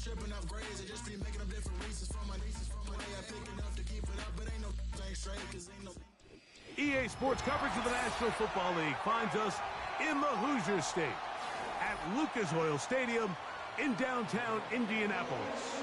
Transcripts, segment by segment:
tripping off grades. I just be making them different reasons for my nieces. From my way I pick it up to keep it up, but ain't no thing straight, cause ain't no. EA Sports coverage of the National Football League finds us in the Hoosier State at Lucas Oil Stadium in downtown Indianapolis.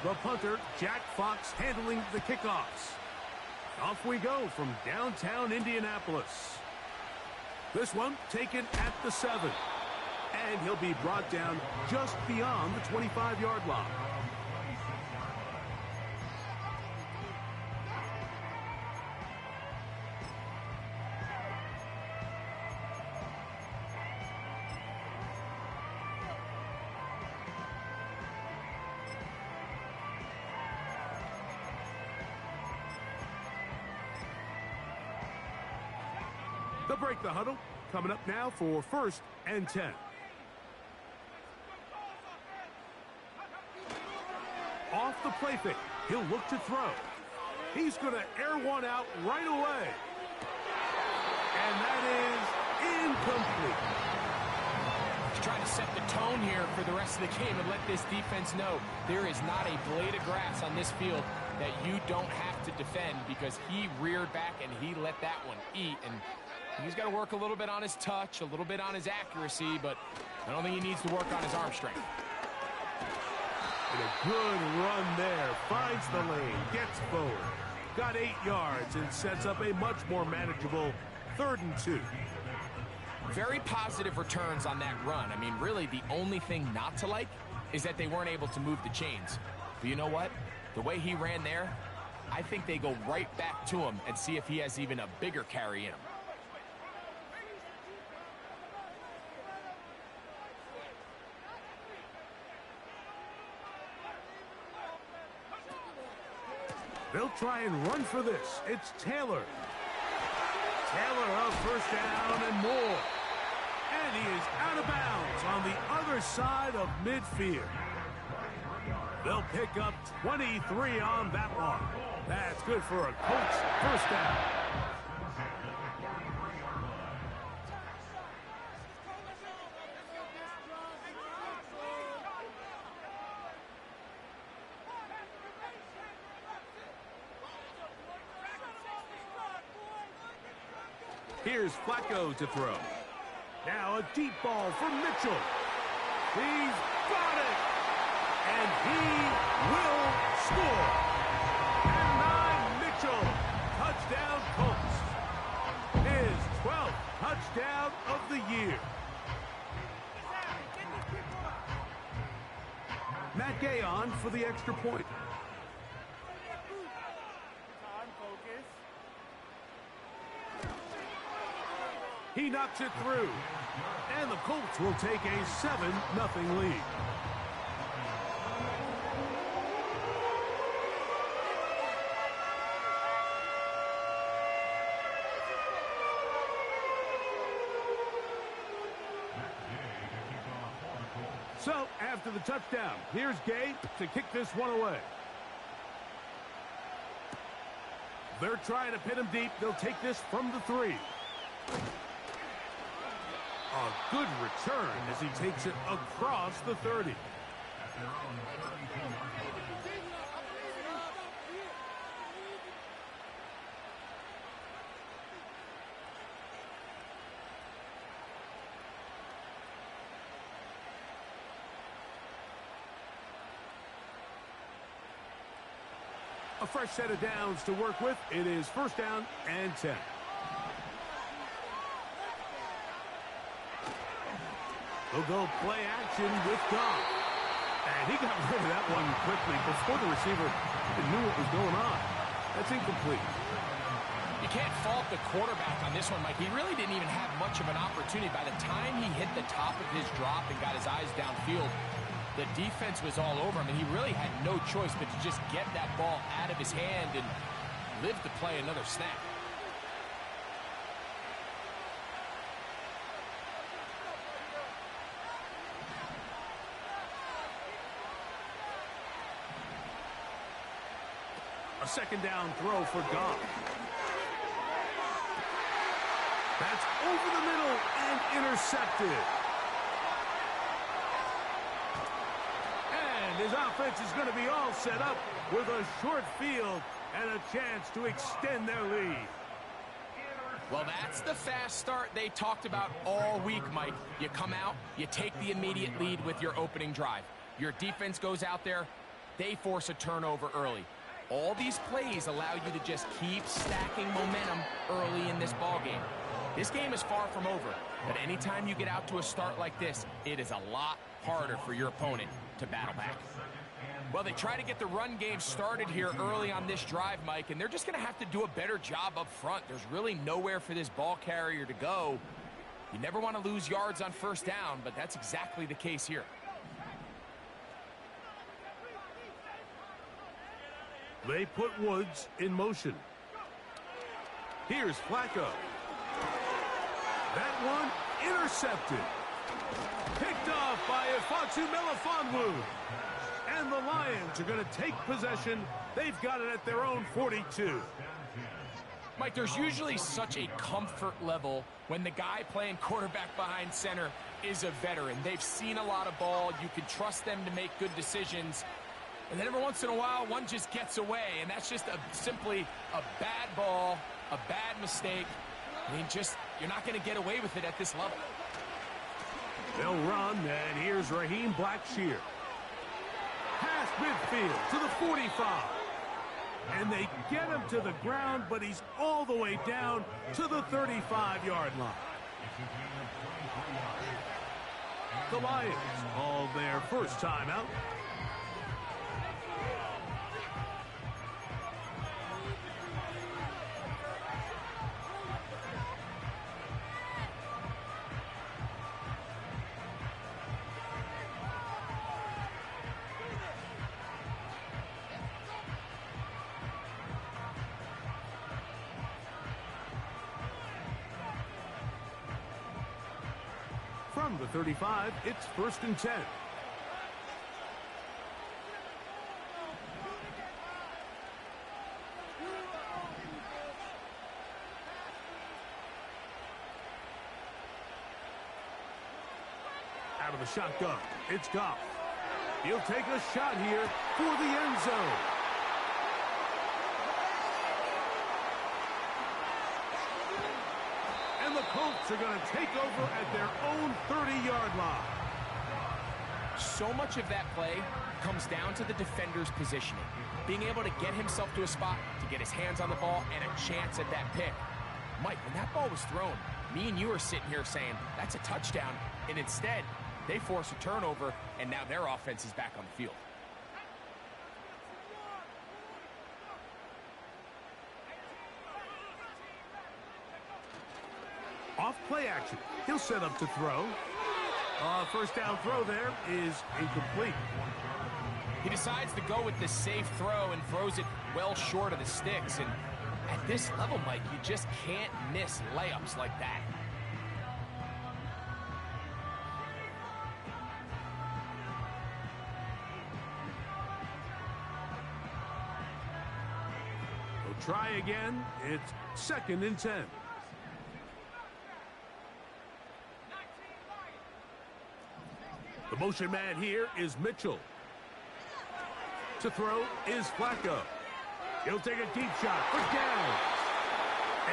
The punter, Jack Fox, handling the kickoffs. Off we go from downtown Indianapolis. This one taken at the 7. And he'll be brought down just beyond the 25-yard line. They'll break the huddle. Coming up now for 1st and 10. Off the play fake. He'll look to throw. He's going to air one out right away. And that is incomplete. He's trying to set the tone here for the rest of the game and let this defense know there is not a blade of grass on this field that you don't have to defend, because he reared back and he let that one eat. And he's got to work a little bit on his touch, a little bit on his accuracy, but I don't think he needs to work on his arm strength. And a good run there. Finds the lane, gets forward. Got 8 yards and sets up a much more manageable 3rd and 2. Very positive returns on that run. I mean, really, the only thing not to like is that they weren't able to move the chains. But you know what? The way he ran there, I think they go right back to him and see if he has even a bigger carry in him. They'll try and run for this. It's Taylor. Taylor up 1st down and more. And he is out of bounds on the other side of midfield. They'll pick up 23 on that one. That's good for a Colts 1st down. Here's Flacco to throw. Now a deep ball for Mitchell. He's got it. And he will score. And Mitchell. Touchdown Colts. His 12th touchdown of the year. Matt Gay on for the extra point. He knocks it through. And the Colts will take a 7-0 lead. So, after the touchdown, here's Gay to kick this one away. They're trying to pin him deep. They'll take this from the 3. A good return as he takes it across the 30. A fresh set of downs to work with. It is 1st down and 10. They'll go play action with Goff. And he got rid of that one quickly before the receiver knew what was going on. That's incomplete. You can't fault the quarterback on this one, Mike. He really didn't even have much of an opportunity. By the time he hit the top of his drop and got his eyes downfield, the defense was all over him, and he really had no choice but to just get that ball out of his hand and live to play another snap. A second down throw for Goff. That's over the middle and intercepted. And his offense is going to be all set up with a short field and a chance to extend their lead. Well, that's the fast start they talked about all week, Mike. You come out, you take the immediate lead with your opening drive. Your defense goes out there, they force a turnover early. All these plays allow you to just keep stacking momentum early in this ball game. This game is far from over, but anytime you get out to a start like this, it is a lot harder for your opponent to battle back. Well, they try to get the run game started here early on this drive, Mike, and they're just going to have to do a better job up front. There's really nowhere for this ball carrier to go. You never want to lose yards on first down, but that's exactly the case here. They put Woods in motion. Here's Flacco. That one intercepted. Picked off by Ifotu Melifonwu. And the Lions are going to take possession. They've got it at their own 42. Mike, there's usually such a comfort level when the guy playing quarterback behind center is a veteran. They've seen a lot of ball. You can trust them to make good decisions. And then every once in a while, one just gets away. And that's just simply a bad ball, a bad mistake. I mean, you're not going to get away with it at this level. They'll run, and here's Raheem Blackshear. Pass midfield to the 45. And they get him to the ground, but he's all the way down to the 35-yard line. The Lions all their first time out. From the 35, it's 1st and 10. Out of the shotgun, it's Goff. He'll take a shot here for the end zone. And the Colts are going to take over at their own 30-yard line. So much of that play comes down to the defender's positioning. Being able to get himself to a spot, to get his hands on the ball, and a chance at that pick. Mike, when that ball was thrown, me and you are sitting here saying, that's a touchdown. And instead, they force a turnover, and now their offense is back on the field. Off play action. He'll set up to throw. First down throw there is incomplete. He decides to go with the safe throw and throws it well short of the sticks. And at this level, Mike, you just can't miss layups like that. We'll try again. It's 2nd and 10. The motion man here is Mitchell. To throw is Flacco. He'll take a deep shot for down.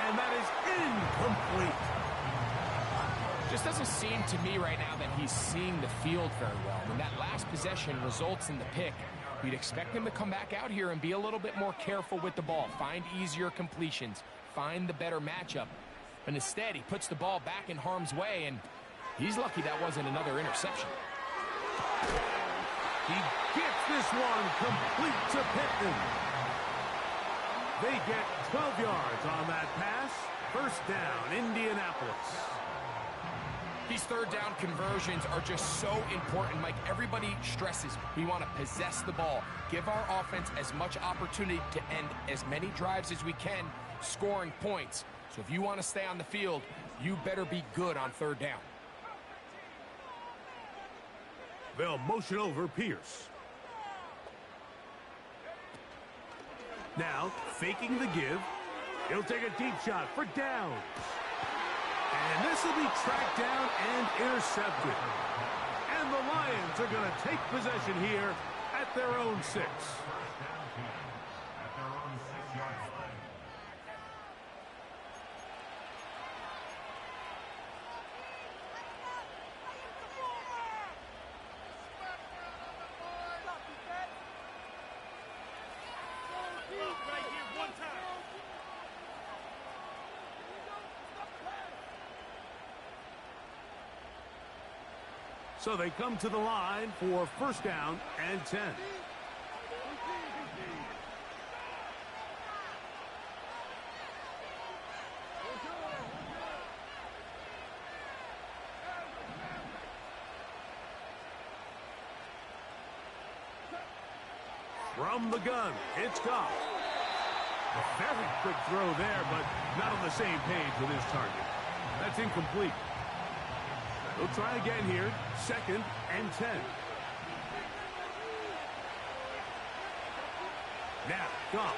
And that is incomplete. Just doesn't seem to me right now that he's seeing the field very well. When that last possession results in the pick, you'd expect him to come back out here and be a little bit more careful with the ball, find easier completions, find the better matchup. But instead, he puts the ball back in harm's way, and he's lucky that wasn't another interception. He gets this one complete to Pittman. They get 12 yards on that pass. First down, Indianapolis. These third down conversions are just so important, Mike. Everybody stresses we want to possess the ball, give our offense as much opportunity to end as many drives as we can, scoring points. So if you want to stay on the field, you better be good on third down. They'll motion over Pierce. Now, faking the give. He'll take a deep shot for downs. And this will be tracked down and intercepted. And the Lions are going to take possession here at their own 6. So they come to the line for first down and 10. From the gun, it's Goff. A very quick throw there, but not on the same page with his target. That's incomplete. They'll try again here, 2nd and 10. Now, Goff.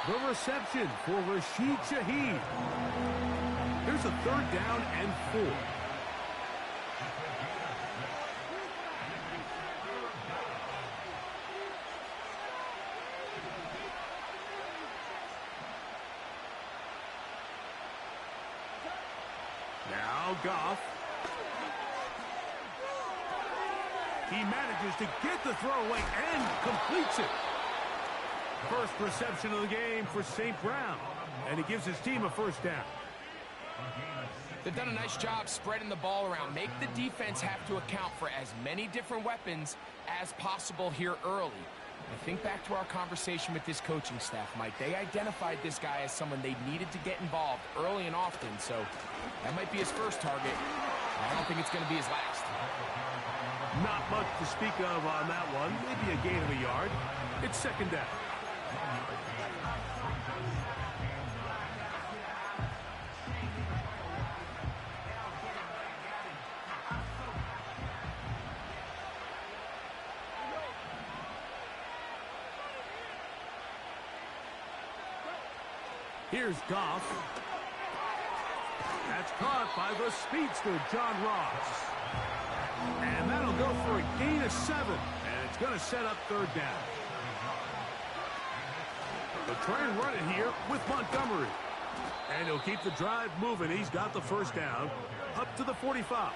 The reception for Rashid Shaheed. Here's a 3rd down and 4. Now Goff. He manages to get the throw away and completes it. First reception of the game for St. Brown. And he gives his team a first down. They've done a nice job spreading the ball around. Make the defense have to account for as many different weapons as possible here early. I think back to our conversation with this coaching staff, Mike. They identified this guy as someone they needed to get involved early and often, so that might be his first target. I don't think it's going to be his last. Not much to speak of on that one. Maybe a gain of a yard. It's 2nd down. Here's Goff. That's caught by the speedster, John Ross. And that'll go for a gain of 7. And it's going to set up 3rd down. They'll try and run it here with Montgomery. And he'll keep the drive moving. He's got the first down up to the 45.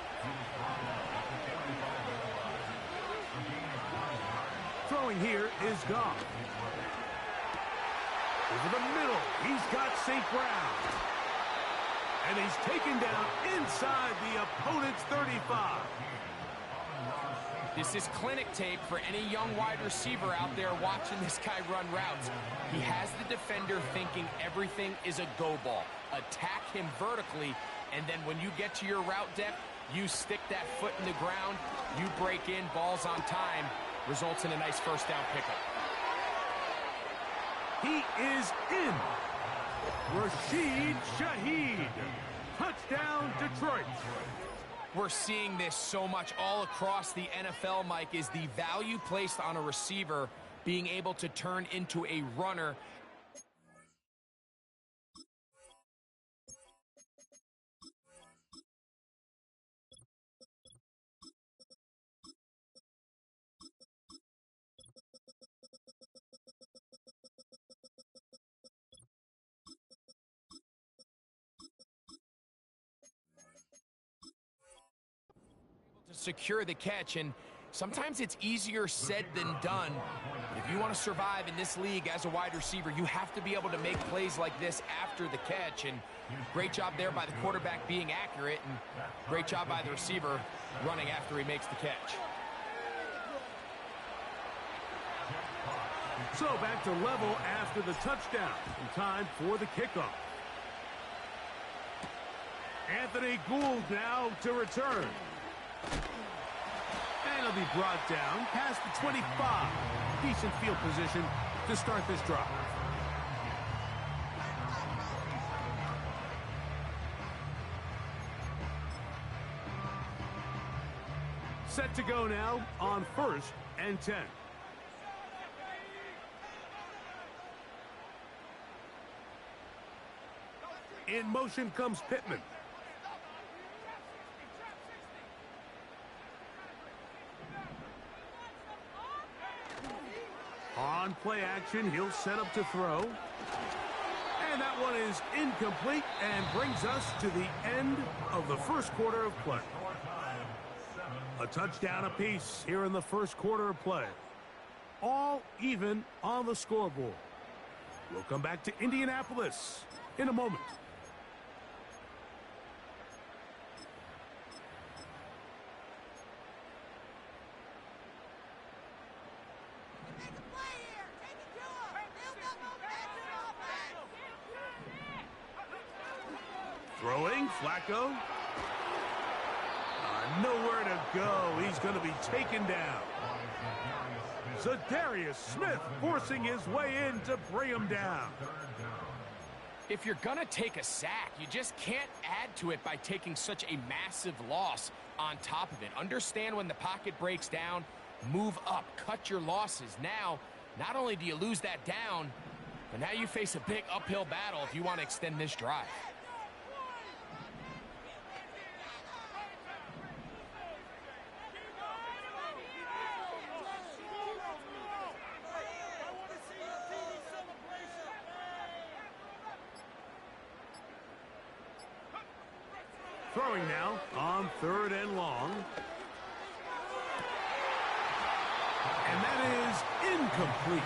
Throwing here is Goff. Over the middle, he's got St. Brown. And he's taken down inside the opponent's 35. This is clinic tape for any young wide receiver out there watching this guy run routes. He has the defender thinking everything is a go ball. Attack him vertically, and then when you get to your route depth, you stick that foot in the ground, you break in, balls on time, results in a nice first down pickup. He is in. Rashid Shaheed. Touchdown, Detroit. We're seeing this so much all across the NFL, Mike, is the value placed on a receiver being able to turn into a runner. Secure the catch, and sometimes it's easier said than done. If you want to survive in this league as a wide receiver, you have to be able to make plays like this after the catch, and great job there by the quarterback being accurate, and great job by the receiver running after he makes the catch. So back to level after the touchdown. In time for the kickoff. Anthony Gould now to return. And he'll be brought down past the 25. Decent field position to start this drive. Set to go now on 1st and 10. In motion comes Pittman. On play action, he'll set up to throw. And that one is incomplete and brings us to the end of the first quarter of play. A touchdown apiece here in the first quarter of play. All even on the scoreboard. We'll come back to Indianapolis in a moment. Throwing, Flacco. Nowhere to go. He's going to be taken down. Zadarius Smith forcing his way in to bring him down. If you're going to take a sack, you just can't add to it by taking such a massive loss on top of it. Understand when the pocket breaks down, move up, cut your losses. Now, not only do you lose that down, but now you face a big uphill battle if you want to extend this drive. Throwing now on 3rd and long. And that is incomplete.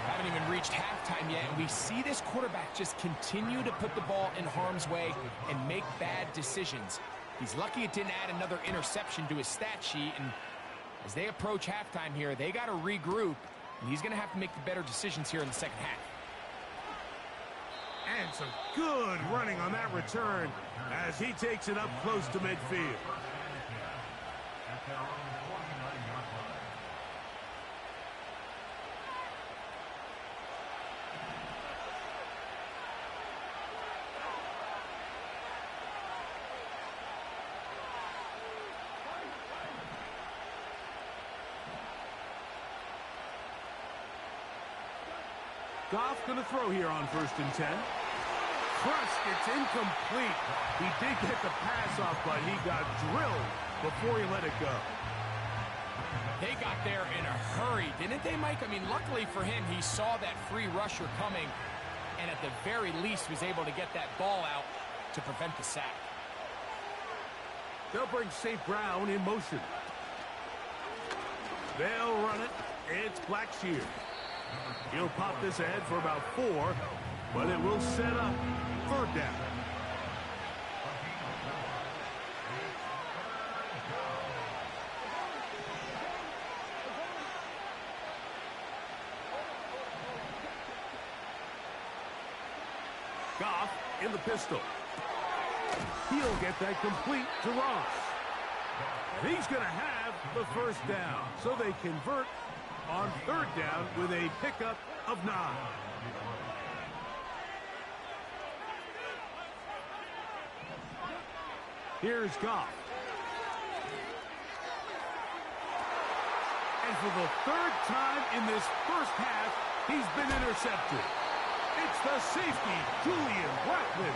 Haven't even reached halftime yet, and we see this quarterback just continue to put the ball in harm's way and make bad decisions. He's lucky it didn't add another interception to his stat sheet, and as they approach halftime here, they got to regroup, and he's going to have to make the better decisions here in the second half. And some good running on that return as he takes it up close to midfield. Goff going to throw here on 1st and 10. Crushed, it's incomplete. He did get the pass off, but he got drilled before he let it go. They got there in a hurry, didn't they, Mike? I mean, luckily for him, he saw that free rusher coming, and at the very least was able to get that ball out to prevent the sack. They'll bring St. Brown in motion. They'll run it. It's Blackshear. He'll pop this ahead for about 4, but it will set up 3rd down. Goff in the pistol. He'll get that complete to Ross. He's going to have the 1st down, so they convert on 3rd down with a pickup of 9. Here's Goff. And for the 3rd time in this first half, he's been intercepted. It's the safety, Julian Blackman.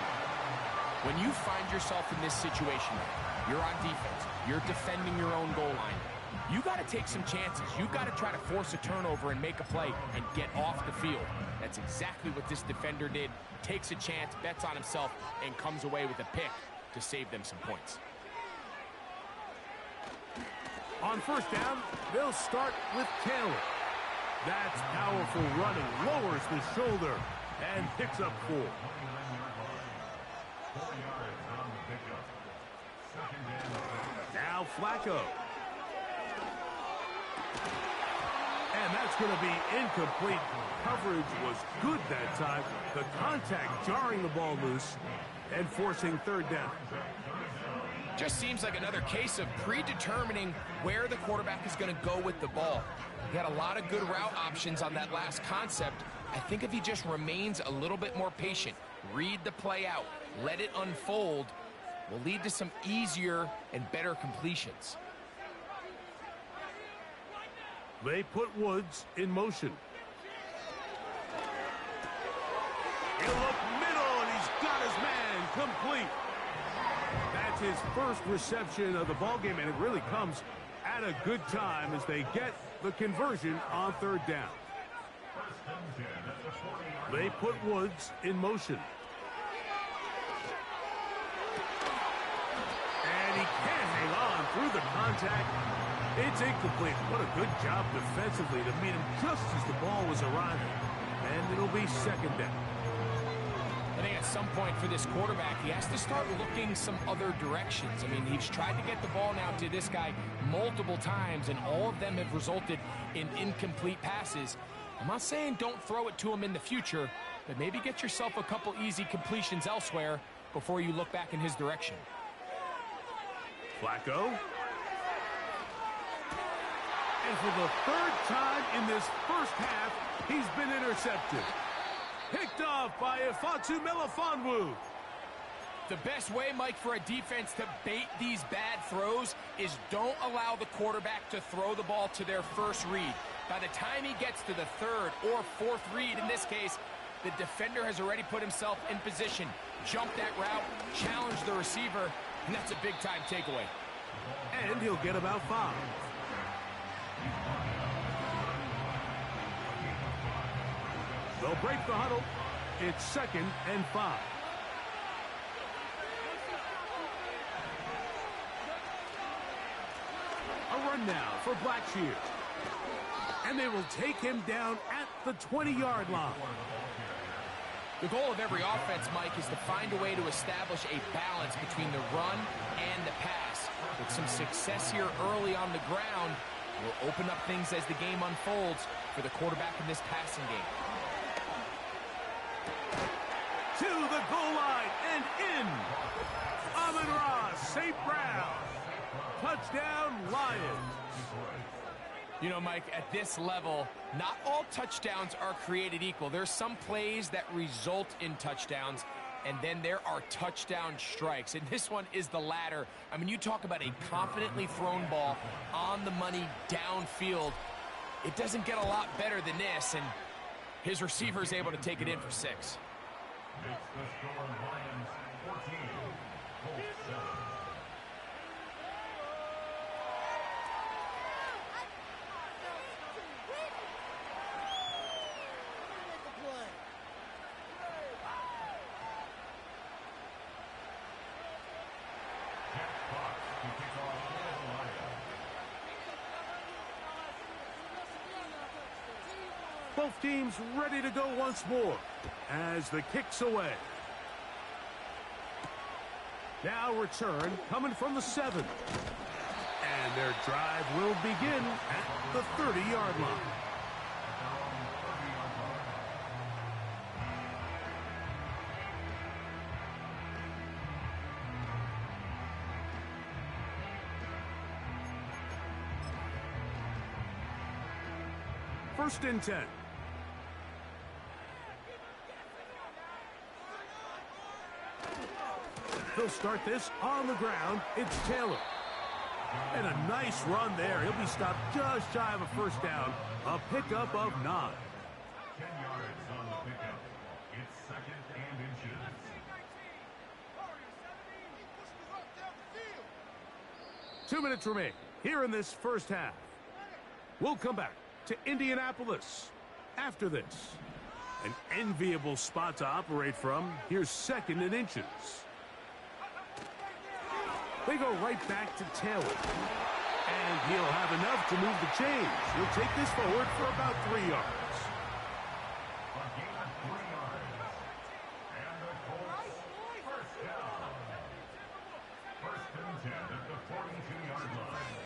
When you find yourself in this situation, you're on defense, you're defending your own goal line, you got to take some chances. You got to try to force a turnover and make a play and get off the field. That's exactly what this defender did. Takes a chance, bets on himself, and comes away with a pick to save them some points. On 1st down, they'll start with Taylor. That's powerful running, lowers the shoulder, and picks up 4. Now Flacco. And that's going to be incomplete. Coverage was good that time. The contact jarring the ball loose and forcing 3rd down. Just seems like another case of predetermining where the quarterback is going to go with the ball. He had a lot of good route options on that last concept. I think if he just remains a little bit more patient, read the play out, let it unfold, will lead to some easier and better completions. They put Woods in motion. He'll look middle, and he's got his man incomplete. That's his first reception of the ballgame, and it really comes at a good time as they get the conversion on third down. They put Woods in motion. And he can't hang on through the contact. It's incomplete. What a good job defensively to meet him just as the ball was arriving. And it'll be second down. I think at some point for this quarterback, he has to start looking some other directions. I mean, he's tried to get the ball now to this guy multiple times, and all of them have resulted in incomplete passes. I'm not saying don't throw it to him in the future, but maybe get yourself a couple easy completions elsewhere before you look back in his direction. Flacco. And for the third time in this first half, he's been intercepted. Picked off by Ifeatu Melifonwu. The best way, Mike, for a defense to bait these bad throws is don't allow the quarterback to throw the ball to their first read. By the time he gets to the third or fourth read, in this case, the defender has already put himself in position, jumped that route, challenged the receiver, and that's a big-time takeaway. And he'll get about 5. They'll break the huddle. It's 2nd and 5. A run now for Blackshear. And they will take him down at the 20-yard line. The goal of every offense, Mike, is to find a way to establish a balance between the run and the pass. With some success here early on the ground, will open up things as the game unfolds for the quarterback in this passing game. To the goal line and in. Amon-Ra St. Brown. Touchdown, Lions. You know, Mike, at this level, not all touchdowns are created equal. There's some plays that result in touchdowns, and then there are touchdown strikes. And this one is the latter. I mean, you talk about a confidently thrown ball on the money downfield. It doesn't get a lot better than this, and his receiver is able to take it in for 6. It's the score, Lions 14, Colts 7. Both teams ready to go once more as the kick's away. Now return coming from the 7. And their drive will begin at the 30-yard line. First and 10. He'll start this on the ground. It's Taylor. And a nice run there. He'll be stopped just shy of a first down. A pickup of 9. 10 yards on the pickup. It's 2nd and inches. 2 minutes remain here in this first half. We'll come back to Indianapolis after this. An enviable spot to operate from. Here's 2nd and inches. They go right back to Taylor. And he'll have enough to move the chains. He'll take this forward for about 3 yards. A gain of 3 yards. And the Colts first down. 1st and 10 at the 42-yard line.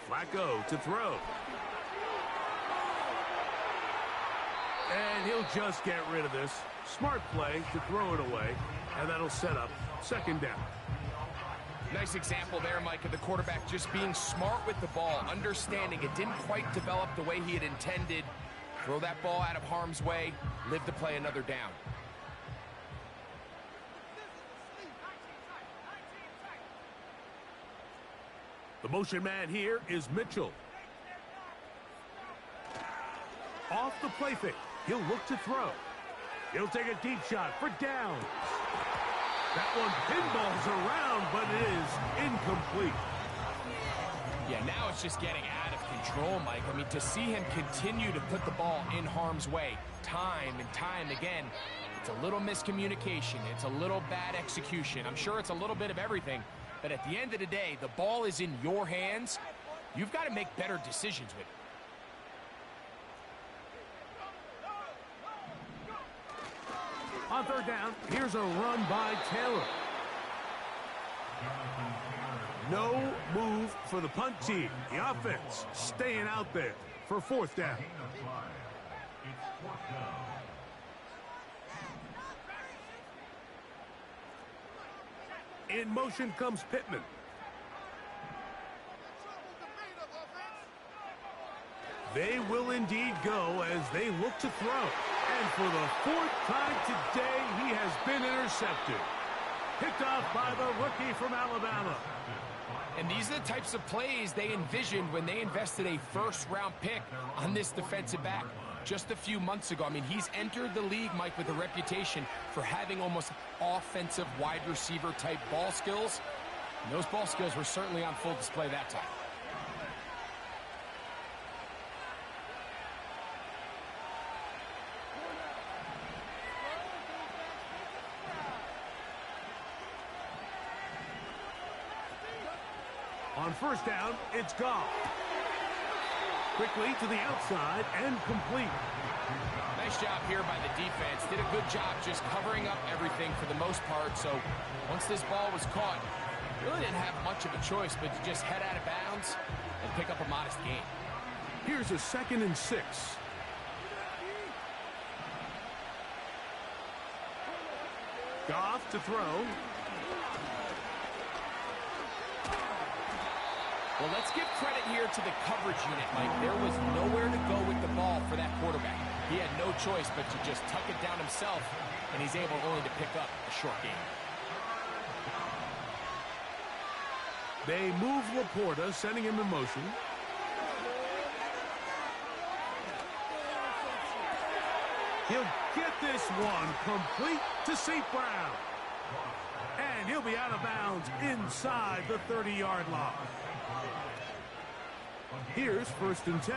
Flacco to throw. And he'll just get rid of this. Smart play to throw it away. And that'll set up 2nd down. Nice example there, Mike, of the quarterback just being smart with the ball, understanding it didn't quite develop the way he had intended. Throw that ball out of harm's way, live to play another down. The motion man here is Mitchell. Off the play fake. He'll look to throw. He'll take a deep shot for down. That one pinballs around, but it is incomplete. Yeah, now it's just getting out of control, Mike. I mean, to see him continue to put the ball in harm's way time and time again, it's a little miscommunication. It's a little bad execution. I'm sure it's a little bit of everything, but at the end of the day, the ball is in your hands. You've got to make better decisions with it. On third down, here's a run by Taylor. No move for the punt team. The offense staying out there for fourth down. In motion comes Pittman. They will indeed go as they look to throw. And for the fourth time today, he has been intercepted. Picked off by the rookie from Alabama. And these are the types of plays they envisioned when they invested a first-round pick on this defensive back just a few months ago. I mean, he's entered the league, Mike, with a reputation for having almost offensive wide receiver type ball skills. And those ball skills were certainly on full display that time. On first down, it's Goff. Quickly to the outside and complete. Nice job here by the defense. Did a good job just covering up everything for the most part. So once this ball was caught, really didn't have much of a choice but to just head out of bounds and pick up a modest gain. Here's a 2nd and 6. Goff to throw. Well, let's give credit here to the coverage unit, Mike. There was nowhere to go with the ball for that quarterback. He had no choice but to just tuck it down himself, and he's able only to pick up a short gain. They move Laporta, sending him in motion. He'll get this one complete to St. Brown. And he'll be out of bounds inside the 30-yard line. Here's 1st and 10.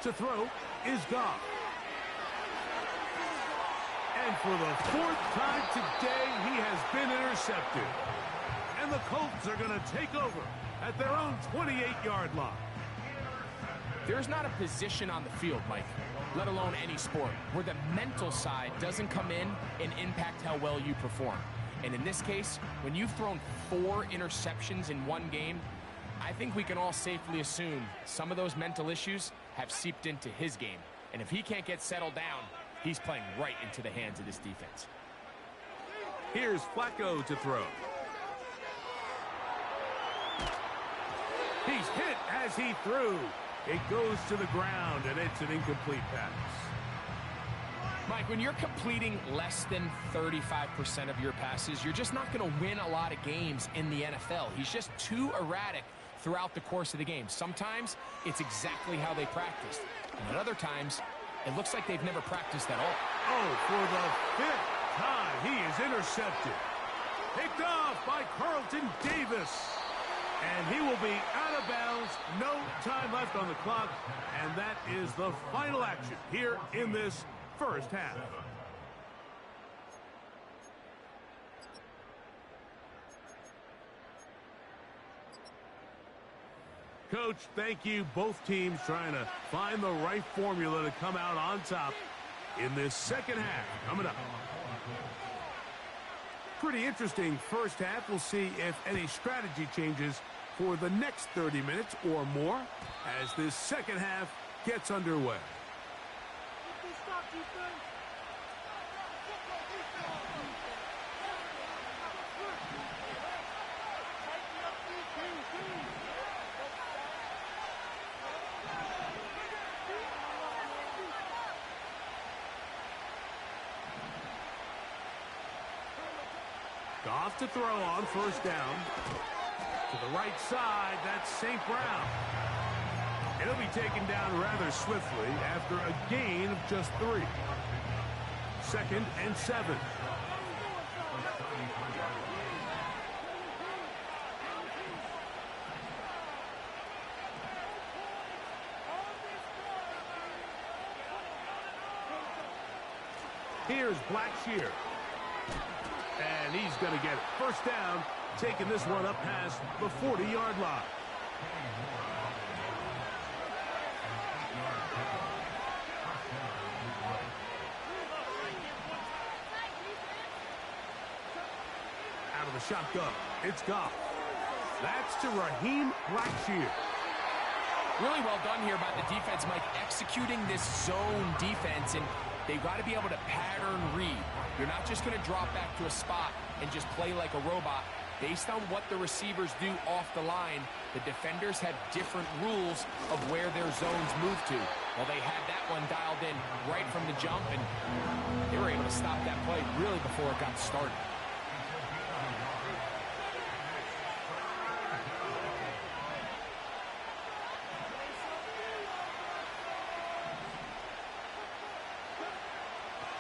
To throw is Goff. And for the 4th time today, he has been intercepted. And the Colts are going to take over at their own 28-yard line. There's not a position on the field, Mike, let alone any sport, where the mental side doesn't come in and impact how well you perform. And in this case, when you've thrown 4 interceptions in one game, I think we can all safely assume some of those mental issues have seeped into his game. And if he can't get settled down, he's playing right into the hands of this defense. Here's Flacco to throw. He's hit as he threw. It goes to the ground, and it's an incomplete pass. Mike, when you're completing less than 35% of your passes, you're just not going to win a lot of games in the NFL. He's just too erratic throughout the course of the game. Sometimes it's exactly how they practiced. And at other times, it looks like they've never practiced at all. Oh, for the 5th time, he is intercepted. Picked off by Carlton Davis. And he will be out of bounds. No time left on the clock. And that is the final action here in this first half. Coach, thank you. Both teams trying to find the right formula to come out on top in this second half. Coming up. Pretty interesting first half. We'll see if any strategy changes for the next 30 minutes or more as this second half gets underway. enough to throw on first down. To the right side, that's St. Brown. He'll be taken down rather swiftly after a gain of just 3. 2nd and 7. Here's Blackshear. And he's going to get it. First down, taking this one up past the 40-yard line. Out of the shotgun, it's Goff. That's to Raheem Blackshear. Really well done here by the defense, Mike, executing this zone defense, and they've got to be able to pattern read. You're not just going to drop back to a spot and just play like a robot. Based on what the receivers do off the line, the defenders have different rules of where their zones move to. Well, they had that one dialed in right from the jump, and they were able to stop that play really before it got started.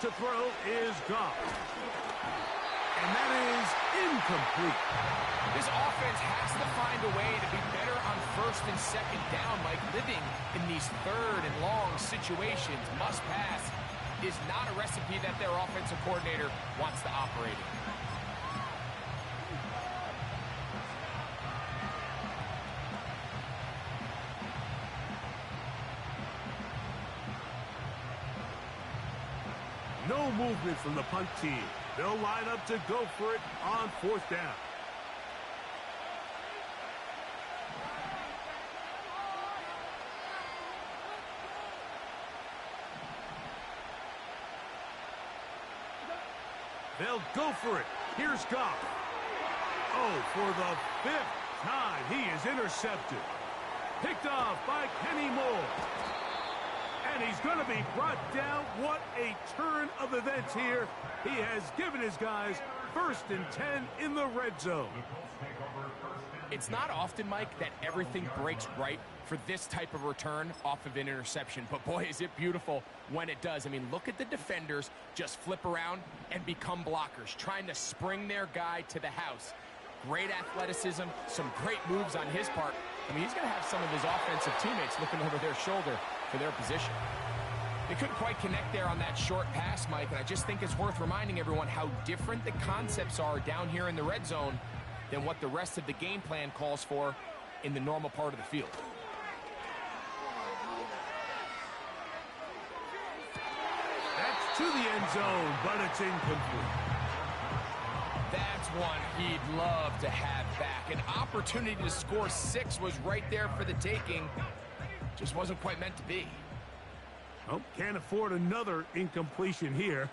To throw is Goff. And that is incomplete. This offense has to find a way to be better on 1st and 2nd down. Like, living in these 3rd and long situations, must pass, is not a recipe that their offensive coordinator wants to operate in. No movement from the punt team. They'll line up to go for it on 4th down. They'll go for it. Here's Goff. Oh, for the 5th time, he is intercepted. Picked off by Kenny Moore. And he's going to be brought down. What a turn of events here. He has given his guys 1st and 10 in the red zone. It's not often, Mike, that everything breaks right for this type of return off of an interception. But, boy, is it beautiful when it does. I mean, look at the defenders just flip around and become blockers, trying to spring their guy to the house. Great athleticism, some great moves on his part. I mean, he's going to have some of his offensive teammates looking over their shoulder for their position. They couldn't quite connect there on that short pass, Mike, and I just think it's worth reminding everyone how different the concepts are down here in the red zone than what the rest of the game plan calls for in the normal part of the field. That's to the end zone, but it's incomplete. That's one he'd love to have back. An opportunity to score 6 was right there for the taking. Just wasn't quite meant to be. Oh, can't afford another incompletion here.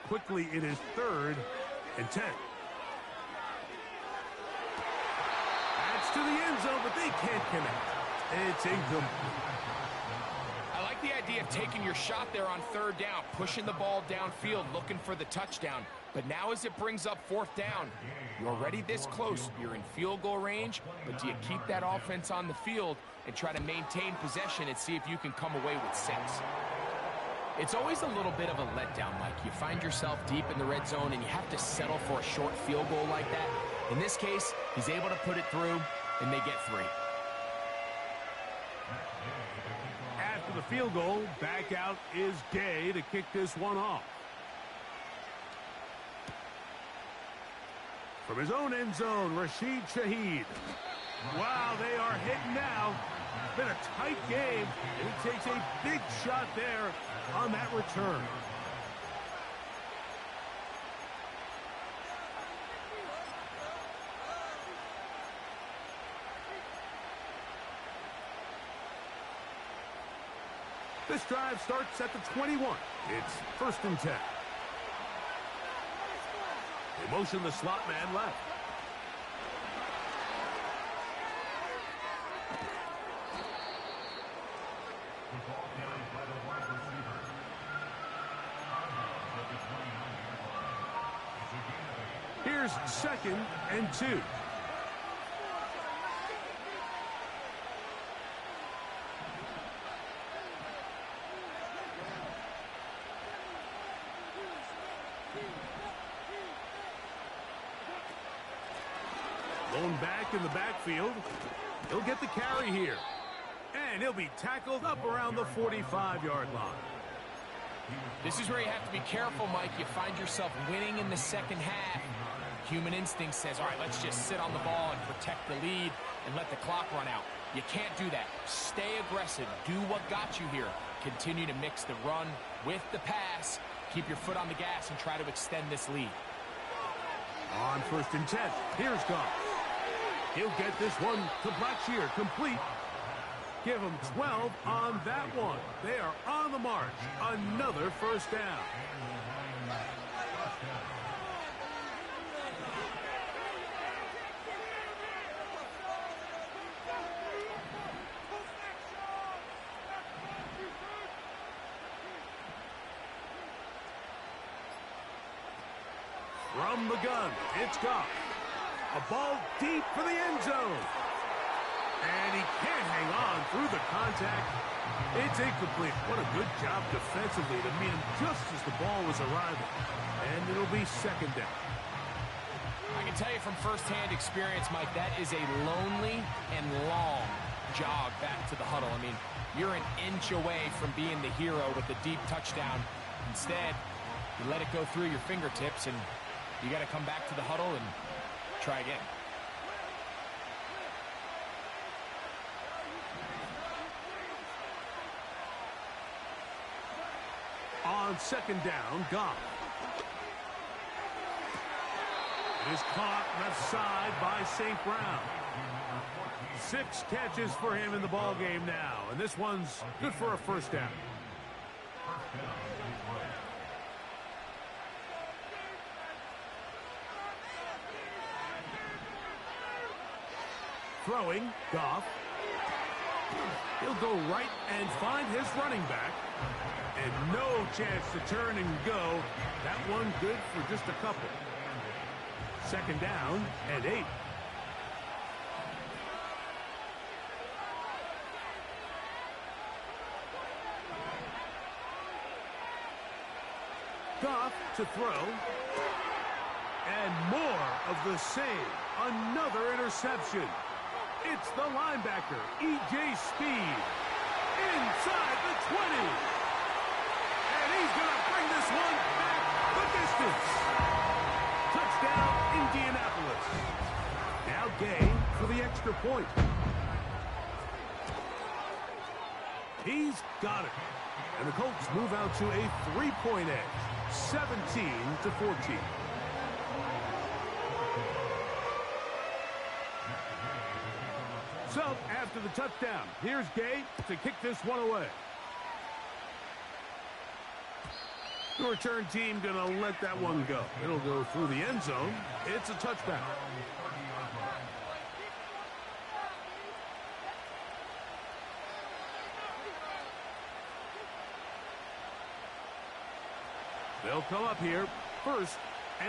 Quickly, it is 3rd and 10. That's to the end zone, but they can't connect. It's incomplete. I like the idea of taking your shot there on 3rd down, pushing the ball downfield, looking for the touchdown. But now as it brings up 4th down, you're already this close. You're in field goal range, but do you keep that offense on the field and try to maintain possession and see if you can come away with 6? It's always a little bit of a letdown, Mike. You find yourself deep in the red zone and you have to settle for a short field goal like that. In this case, he's able to put it through, and they get 3. After the field goal, back out is Gay to kick this one off. From his own end zone, Rashid Shaheed. Wow, they are hitting now. It's been a tight game, and he takes a big shot there on that return. This drive starts at the 21. It's 1st and 10. They motion the slot man left. Here's 2nd and 2. Going back in the backfield. He'll get the carry here. And he'll be tackled up around the 45-yard line. This is where you have to be careful, Mike. You find yourself winning in the second half. Human instinct says, all right, let's just sit on the ball and protect the lead and let the clock run out. You can't do that. Stay aggressive. Do what got you here. Continue to mix the run with the pass. Keep your foot on the gas and try to extend this lead. On 1st and 10, here's Goff. He'll get this one to Blackshear, complete. Give him 12 on that one. They are on the march. Another first down. From the gun, it's Goff. A ball deep for the end zone. And he can't hang on through the contact. It's incomplete. What a good job defensively to meet him just as the ball was arriving. And it'll be 2nd down. I can tell you from firsthand experience, Mike, that is a lonely and long jog back to the huddle. I mean, you're an inch away from being the hero with the deep touchdown. Instead, you let it go through your fingertips, and you got to come back to the huddle and try again. On 2nd down, Goff. It is caught left side by St. Brown. 6 catches for him in the ball game now, and this one's good for a first down. Throwing, Goff. He'll go right and find his running back. And no chance to turn and go. That one good for just a couple. 2nd down and 8. Goff to throw. And more of the same. Another interception. It's the linebacker, E.J. Speed. Inside the 20. And he's going to bring this one back the distance. Touchdown, Indianapolis. Now Gay for the extra point. He's got it. And the Colts move out to a 3-point edge, 17-14. So, after the touchdown, here's Gay to kick this one away. The return team going to let that one go. It'll go through the end zone. It's a touchback. They'll come up here, 1st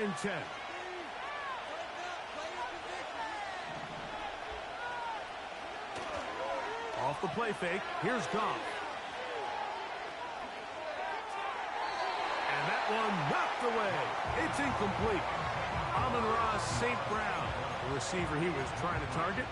and 10. Off the play fake, here's Goff. And that one knocked away. It's incomplete. Amon-Ra St. Brown, the receiver he was trying to target.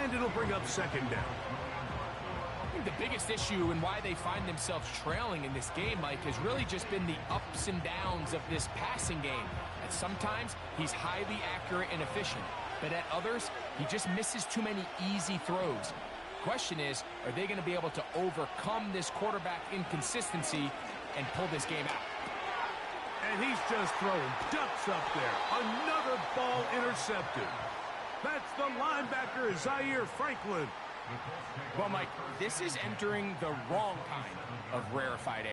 And it'll bring up 2nd down. I think the biggest issue and why they find themselves trailing in this game, Mike, has really just been the ups and downs of this passing game. At sometimes, he's highly accurate and efficient. But at others, he just misses too many easy throws. Question is, are they going to be able to overcome this quarterback inconsistency and pull this game out? And he's just throwing ducks up there. Another ball intercepted. That's the linebacker, Zaire Franklin. Well, Mike, this is entering the wrong kind of rarefied air.